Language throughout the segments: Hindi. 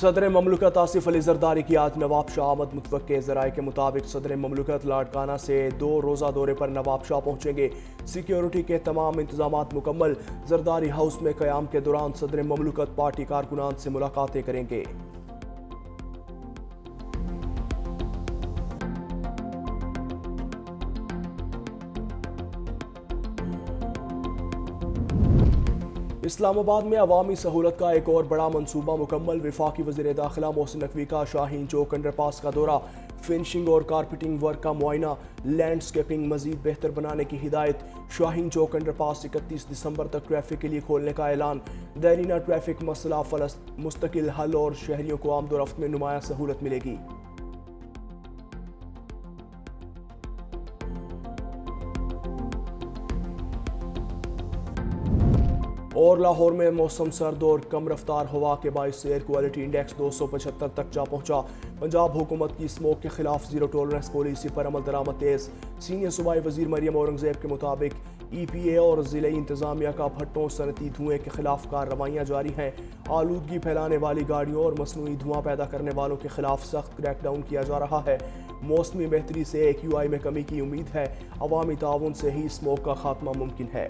सदर ममलकत आसिफ अली जरदारी की आज नवाब शाह आमद। मुतवक्के ज़राए के मुताबिक सदर ममलकत लाड़काना से 2 रोज़ा दौरे पर नवाब शाह पहुँचेंगे। सिक्योरिटी के तमाम इंतजाम मुकम्मल। जरदारी हाउस में क़याम के दौरान सदर ममलकत पार्टी कारकुनान से मुलाकातें करेंगे। इस्लामाबाद में अवामी सहूलत का एक और बड़ा मनसूबा मुकम्मल। वफाकी वज़ीर दाखिला मोहसिन नकवी का शाहीन चौक अंडरपास का दौरा, फिनिशिंग और कारपेटिंग वर्क का मुआयना, लैंडस्केपिंग मजीद बेहतर बनाने की हिदायत। शाहीन चौक अंडरपास 31 दिसंबर तक ट्रैफिक के लिए खोलने का ऐलान। देरीना ट्रैफिक मसला मुस्तकिल हल और शहरियों को आमदोरफ्त में नुमाया सहूलत मिलेगी। और लाहौर में मौसम सर्द और कम रफ्तार हवा के बाइस एयर क्वालिटी इंडेक्स 275 तक जा पहुंचा। पंजाब हुकूमत की स्मोक के खिलाफ जीरो टॉलरेंस पॉलिसी पर अमल दरामद तेज। सीनियर सूबाई वजीर मरियम औरंगजेब के मुताबिक EPA और ज़िले इंतजामिया का भट्टों सनती धुएं के खिलाफ कार्रवाइयाँ जारी हैं। आलूदगी फैलाने वाली गाड़ियों और मसनूई धुआं पैदा करने वालों के खिलाफ सख्त क्रैकडाउन किया जा रहा है। मौसमी बेहतरी से AQI में कमी की उम्मीद है। अवामी ताउन से ही स्मोक का खात्मा मुमकिन है।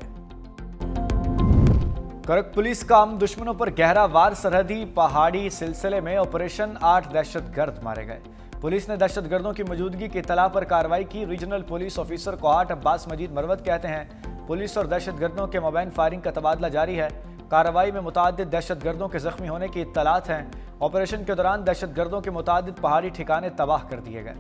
करक पुलिस का हम दुश्मनों पर गहरा वार। सरहदी पहाड़ी सिलसिले में ऑपरेशन 8 दहशतगर्द मारे गए। पुलिस ने दहशतगर्दों की मौजूदगी की इत्तला पर कार्रवाई की। Regional police officer Kohat Abbas Majid Marwat कहते हैं, पुलिस और दहशतगर्दों के मोबाइल फायरिंग का तबादला जारी है। कार्रवाई में मुतादिद दहशतगर्दों के जख्मी होने की इत्तलात हैं। ऑपरेशन के दौरान दहशतगर्दों के मुतादिद पहाड़ी ठिकाने तबाह कर दिए गए।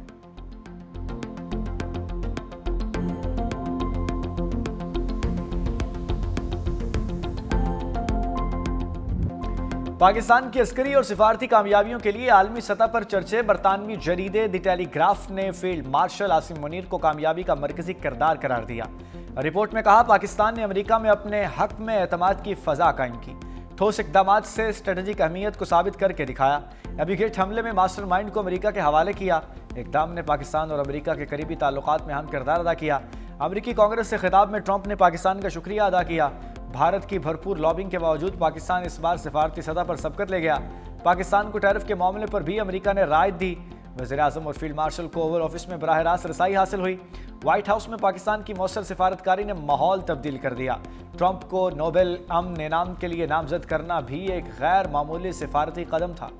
पाकिस्तान की अस्करी और सिफारती कामयाबियों के लिए आलमी सतह पर चर्चे। बरतानवी जरीदे द टेलीग्राफ ने फील्ड मार्शल आसिम मुनीर को कामयाबी का मरकजी किरदार करार दिया। रिपोर्ट में कहा, पाकिस्तान ने अमेरिका में अपने हक में एतमाद की फजा कायम की। ठोस इकदामात से स्ट्रेटेजिक अहमियत को साबित करके दिखाया। एबीगेट हमले में मास्टरमाइंड को अमेरिका के हवाले किया। इकदाम ने पाकिस्तान और अमेरिका के करीबी ताल्लुकात में अहम किरदार अदा किया। अमेरिकी कांग्रेस से खिताब में ट्रंप ने पाकिस्तान का शुक्रिया अदा किया। भारत की भरपूर लॉबिंग के बावजूद पाकिस्तान इस बार सिफारती सतह पर सबकत ले गया। पाकिस्तान को टैरिफ के मामले पर भी अमेरिका ने राय दी। वज़ीर आज़म और फील्ड मार्शल को ओवल ऑफिस में बराह रास्त रसाई हासिल हुई। व्हाइट हाउस में पाकिस्तान की मौसर सिफारतकारी ने माहौल तब्दील कर दिया। ट्रंप को नोबेल अमन इनाम के लिए नामजद करना भी एक गैर मामूली सिफारती कदम था।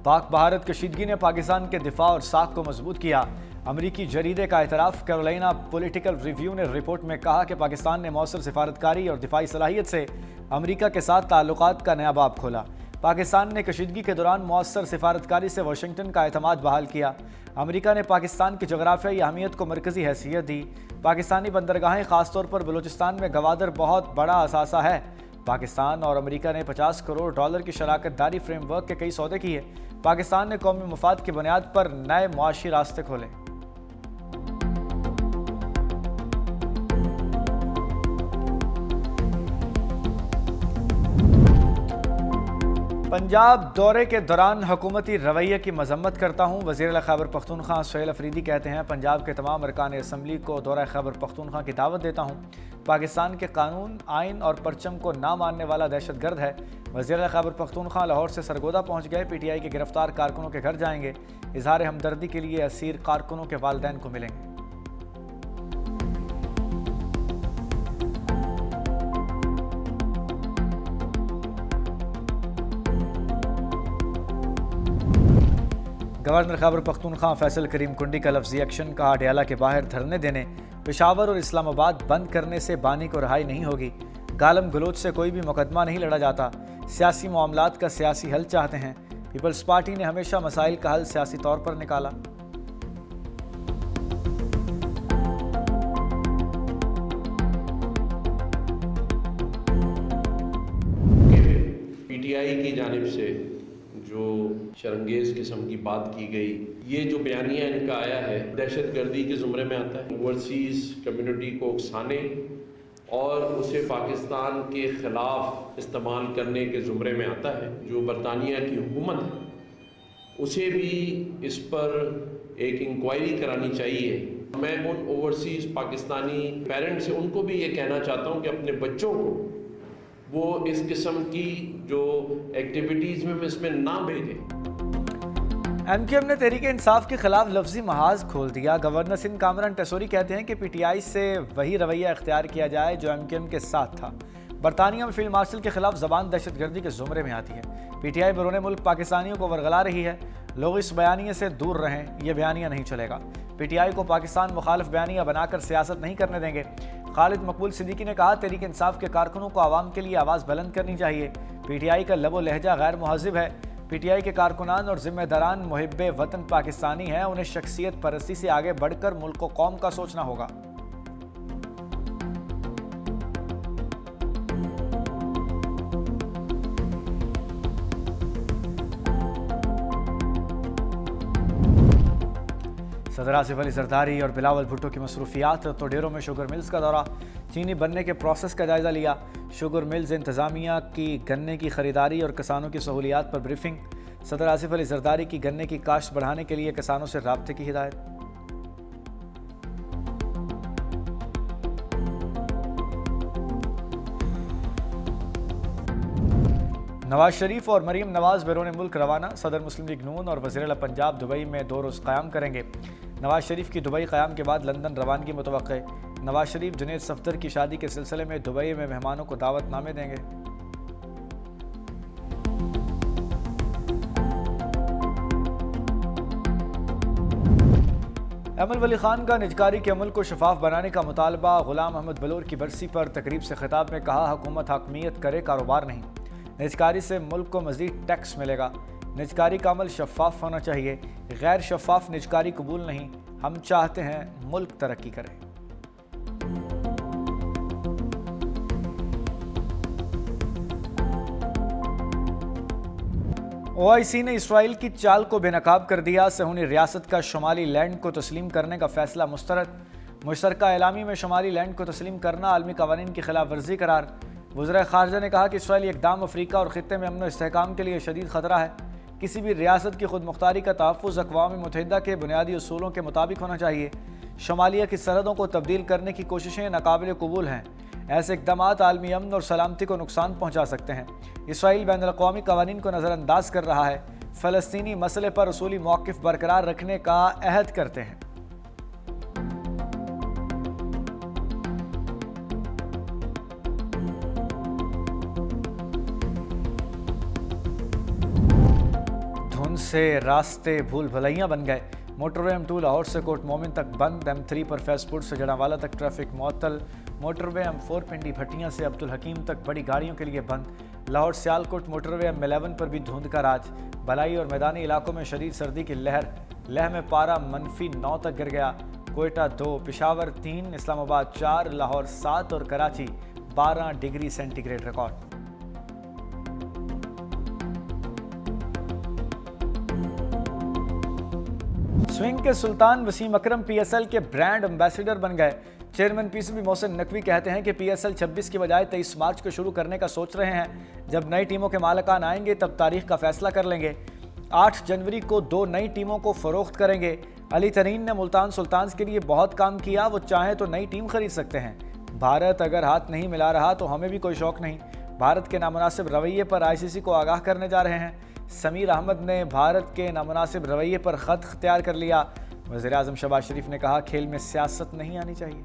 पाक भारत कशीदगी ने पाकिस्तान के दिफा और साख को मजबूत किया। अमरीकी जरीदे का एतराफ़। कैरोलिना पॉलिटिकल रिव्यू ने रिपोर्ट में कहा कि पाकिस्तान ने मौसर सिफारतकारी और दिफाई सलाहियत से अमरीका के साथ ताल्लुकात का नया बाब खोला। पाकिस्तान ने कशीदगी के दौरान मौसर सिफारतकारी से वाशिंगटन का एतमाद बहाल किया। अमरीका ने पाकिस्तान की जोग्राफियाई अहमियत को मरकजी हैसियत दी। पाकिस्तानी बंदरगाहें खासतौर पर बलूचिस्तान में गवादर बहुत बड़ा असासा है। पाकिस्तान और अमेरिका ने $50 करोड़ की शराकत दारी फ्रेमवर्क के कई सौदे किए। पाकिस्तान ने कौमी मफाद की बुनियाद पर नए मुआशी रास्ते खोले। पंजाब दौरे के दौरान हुकूमती रवैये की मजम्मत करता हूँ। वज़ीर खैबर पख्तूनख्वा सुहेल अफरीदी कहते हैं, पंजाब के तमाम अरकान असम्बली को दौरा खैबर पख्तूनख्वा की दावत देता हूँ। पाकिस्तान के कानून, आइन और परचम को ना मानने वाला दहशतगर्द है। वज़ीर खैबर पख्तूनख्वा लाहौर से सरगोदा पहुँच गए। PTI के गिरफ्तार कारकुनों के घर जाएंगे। इजहार हमदर्दी के लिए असीर कारकुनों के वालिदैन को मिलेंगे। गवर्नर खैबर पख्तूनख्वा फैसल करीम कुंडी का लफ्ज़ी एक्शन। कहा, डयाला के बाहर धरने देने, पेशावर और इस्लामाबाद बंद करने से बानी को रहाई नहीं होगी। गालम गलोच से कोई भी मुकदमा नहीं लड़ा जाता। सियासी मामलात का सियासी हल चाहते हैं। पीपल्स पार्टी ने हमेशा मसाइल का हल सियासी तौर पर निकाला। PTI की जानिब से जो शर्मगेज किस्म की बात की गई, ये जो बयानिया इनका आया है, दहशतगर्दी के ज़ुमरे में आता है। ओवरसीज़ कम्युनिटी को उकसाने और उसे पाकिस्तान के ख़िलाफ़ इस्तेमाल करने के ज़ुमरे में आता है। जो बरतानिया की हुकूमत है उसे भी इस पर एक इंक्वायरी करानी चाहिए। मैं उन ओवरसीज़ पाकिस्तानी पेरेंट्स से उनको भी ये कहना चाहता हूँ कि अपने बच्चों को वो इस किस्म की जो एक्टिविटीज़ में इसमें ना भेजें। एमक्यूएम ने तहरीक इंसाफ के खिलाफ लफ्जी महाज खोल दिया। गवर्नर सिंध कामरान टेसोरी कहते हैं कि पीटीआई से वही रवैया इख्तियार किया जाए जो एमक्यूएम के साथ था। बरतानिया में फील्ड मार्शल के खिलाफ जबान दहशतगर्दी के जुमरे में आती है। पीटीआई बैरून मुल्क पाकिस्तानियों को वरगला रही है। लोग इस बयानिए से दूर रहें, यह बयानिया नहीं चलेगा। पीटीआई को पाकिस्तान मुखालिफ बयानिया बनाकर सियासत नहीं करने देंगे। खालिद मकबूल सिद्दीकी ने कहा, तहरीक इंसाफ के कारकुनों को आवाम के लिए आवाज़ बुलंद करनी चाहिए। पीटीआई का लबो लहजा गैर मुहज़्ज़िब है। पीटीआई के कारकुनान और जिम्मेदारान मुहिब्बे वतन पाकिस्तानी हैं। उन्हें शख्सियत परस्ती से आगे बढ़कर मुल्क को कौम का सोचना होगा। सदर आसिफ अली जरदारी और बिलावल भुट्टो की मसरूफियात। तोडेरों में शुगर मिल्स का दौरा, चीनी बनने के प्रोसेस का जायजा लिया। शुगर मिल्स इंतजामिया की गन्ने की खरीदारी और किसानों की सहूलियात पर ब्रीफिंग। सदर आसिफ अली जरदारी की गन्ने की काश्त बढ़ाने के लिए किसानों से राब्ते की हिदायत। नवाज शरीफ और मरीम नवाज बैरून मुल्क रवाना। सदर मुस्लिम लीग नून और वज़ीर आला पंजाब दुबई में 2 रोज़ क़याम करेंगे। नवाज शरीफ की दुबई क़याम के बाद लंदन रवानगी मुतवक्के। नवाज शरीफ जुनैद सफदर की शादी के सिलसिले में दुबई में मेहमानों को दावतनामे देंगे। अमल वली खान का निजकारी के अमल को शफाफ बनाने का मुतालबा। गुलाम अहमद बलोर की बरसी पर तकरीब से खिताब में कहा, हुकूमत हकमियत करे, कारोबार नहीं। निजकारी से मुल्क को मज़ीद टैक्स मिलेगा। निजकारी का अमल शफाफ होना चाहिए, गैर शफाफ निजकारी कबूल नहीं। हम चाहते हैं मुल्क तरक्की करे। OIC ने इसराइल की चाल को बेनकाब कर दिया। सहूनी रियासत का शुमाली लैंड को तस्लीम करने का फैसला मुस्तरद। मुश्तरका एलामी में शुमाली लैंड को तस्लीम करना आलमी कवानीन की खिलाफ वर्जी करार। वज़ीर ख़ारजा ने कहा कि इसराइली इक़दाम अफ्रीका और ख़ित्ते में अमन व इस्तेहकाम के लिए शदीद ख़तरा है। किसी भी रियासत की खुद मुख्तारी का तहफ़्फ़ुज़ अक़वाम मुत्तहिदा के बुनियादी उसूलों के मुताबिक होना चाहिए। शुमालिया की सरहदों को तब्दील करने की कोशिशें नाकाबिल कबूल हैं। ऐसे इक़दाम आलमी अमन और सलामती को नुकसान पहुँचा सकते हैं। इसराइल बैनुल अक़वामी क़वानीन को नज़रअंदाज कर रहा है। फ़लस्तीनी मसले पर उसूली मौक़िफ़ बरकरार रखने का अहद करते हैं। से रास्ते भूल भलैयाँ बन गए। मोटरवे M2 लाहौर से कोट मोमिन तक बंद। M3 पर फैसपुर से जड़ावाला तक ट्रैफिक मुअत्तल। मोटरवे M4 पिंडी भटियाँ से अब्दुल हकीम तक बड़ी गाड़ियों के लिए बंद। लाहौर सियालकोट मोटरवे M11 पर भी धुंध का राज। भलाई और मैदानी इलाकों में शदीद सर्दी की लहर। लेह में पारा -9 तक गिर गया। कोयटा 2, पेशावर 3, इस्लामाबाद 4, लाहौर 7 और Karachi 12 degree centigrade record. Swing के सुल्तान वसीम अकरम PSL के ब्रांड एम्बेसडर बन गए। चेयरमैन PCB मोहसिन नकवी कहते हैं कि PSL 26 की बजाय 23 मार्च को शुरू करने का सोच रहे हैं। जब नई टीमों के मालिकान आएंगे तब तारीख का फैसला कर लेंगे। 8 जनवरी को 2 नई टीमों को फरोख्त करेंगे। अली तरीन ने मुल्तान सुल्तान्स के लिए बहुत काम किया, वो चाहे तो नई टीम खरीद सकते हैं। भारत अगर हाथ नहीं मिला रहा तो हमें भी कोई शौक नहीं। भारत के नामुनासिब रवैये पर ICC को आगाह करने जा रहे हैं। समीर अहमद ने भारत के नामुनासिब रवैये पर ख़त इख्तियार कर लिया। वज़ीर आज़म शहबाज शरीफ ने कहा, खेल में सियासत नहीं आनी चाहिए।